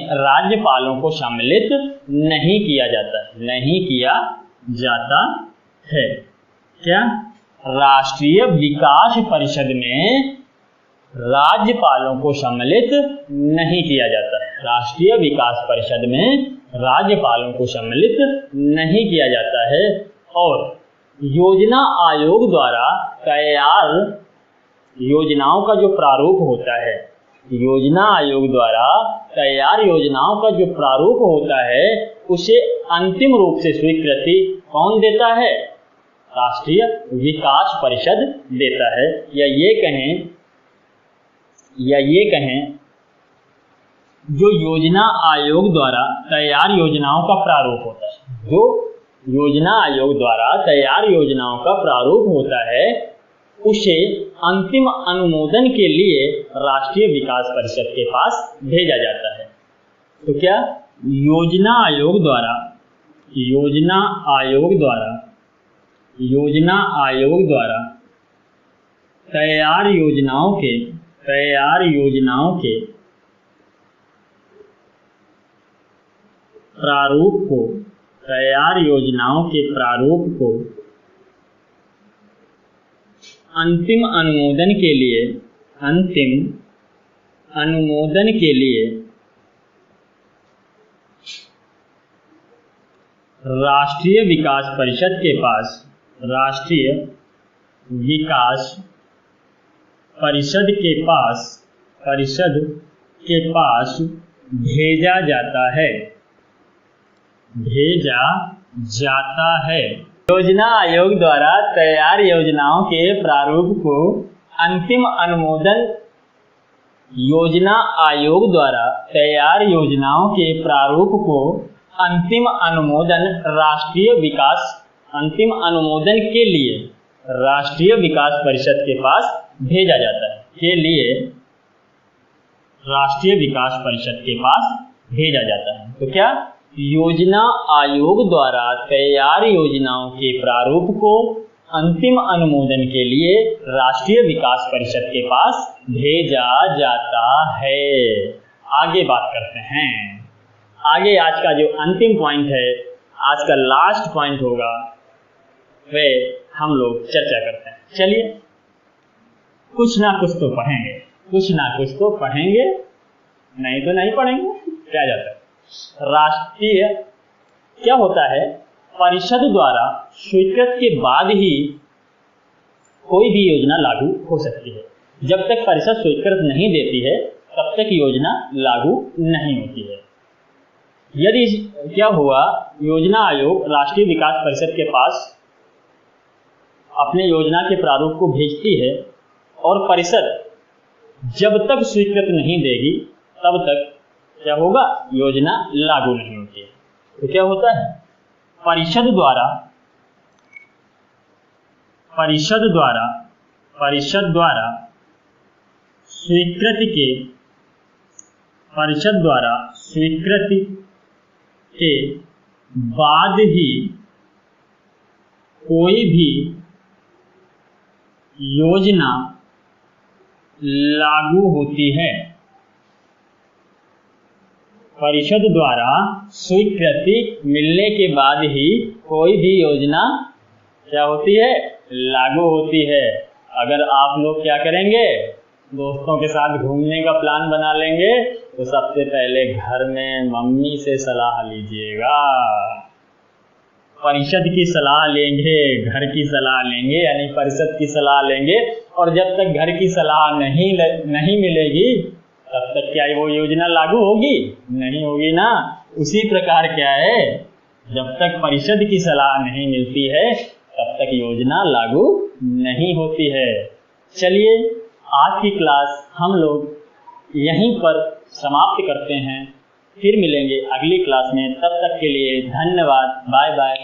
राज्यपालों को सम्मिलित नहीं किया जाता है। क्या? राष्ट्रीय विकास परिषद में राज्यपालों को सम्मिलित नहीं किया जाता है। राष्ट्रीय विकास परिषद में राज्यपालों को सम्मिलित नहीं किया जाता है और योजना आयोग द्वारा तैयार योजनाओं का जो प्रारूप होता है, योजना आयोग द्वारा तैयार योजनाओं का जो प्रारूप होता है उसे अंतिम रूप से स्वीकृति कौन देता है? राष्ट्रीय विकास परिषद देता है। या ये कहें जो योजना आयोग द्वारा तैयार योजनाओं का प्रारूप होता है, जो योजना आयोग द्वारा तैयार योजनाओं का प्रारूप होता है उसे अंतिम अनुमोदन के लिए राष्ट्रीय विकास परिषद के पास भेजा जाता है। तो क्या योजना आयोग द्वारा तैयार योजनाओं के प्रारूप को अंतिम अनुमोदन के लिए राष्ट्रीय विकास परिषद के पास भेजा जाता है। योजना आयोग द्वारा तैयार योजनाओं के प्रारूप को अंतिम अनुमोदन योजना आयोग द्वारा तैयार योजनाओं के प्रारूप को अंतिम अनुमोदन के लिए राष्ट्रीय विकास परिषद के पास भेजा जाता है। तो क्या योजना आयोग द्वारा तैयार योजनाओं के प्रारूप को अंतिम अनुमोदन के लिए राष्ट्रीय विकास परिषद के पास भेजा जाता है। आगे बात करते हैं। आगे आज का जो अंतिम पॉइंट है, आज का लास्ट पॉइंट होगा, वे हम लोग चर्चा करते हैं। चलिए, कुछ ना कुछ तो पढ़ेंगे, नहीं तो नहीं पढ़ेंगे, क्या जाता है। राष्ट्रीय क्या होता है? परिषद द्वारा स्वीकृत के बाद ही कोई भी योजना लागू हो सकती है। जब तक परिषद स्वीकृत नहीं देती है तब तक योजना लागू नहीं होती है। यदि क्या हुआ, योजना आयोग राष्ट्रीय विकास परिषद के पास अपने योजना के प्रारूप को भेजती है और परिषद जब तक स्वीकृत नहीं देगी तब तक क्या होगा, योजना लागू नहीं होती है। तो क्या होता है, परिषद द्वारा स्वीकृति के बाद ही कोई भी योजना लागू होती है। परिषद द्वारा स्वीकृति मिलने के बाद ही कोई भी योजना क्या होती है, लागू होती है। अगर आप लोग क्या करेंगे, दोस्तों के साथ घूमने का प्लान बना लेंगे तो सबसे पहले घर में मम्मी से सलाह लीजिएगा। परिषद की सलाह लेंगे, घर की सलाह लेंगे, यानी परिषद की सलाह लेंगे। और जब तक घर की सलाह नहीं मिलेगी तब तक क्या वो योजना लागू होगी? नहीं होगी ना। उसी प्रकार क्या है, जब तक परिषद की सलाह नहीं मिलती है तब तक योजना लागू नहीं होती है। चलिए, आज की क्लास हम लोग यहीं पर समाप्त करते हैं। फिर मिलेंगे अगली क्लास में। तब तक के लिए धन्यवाद। Bye bye.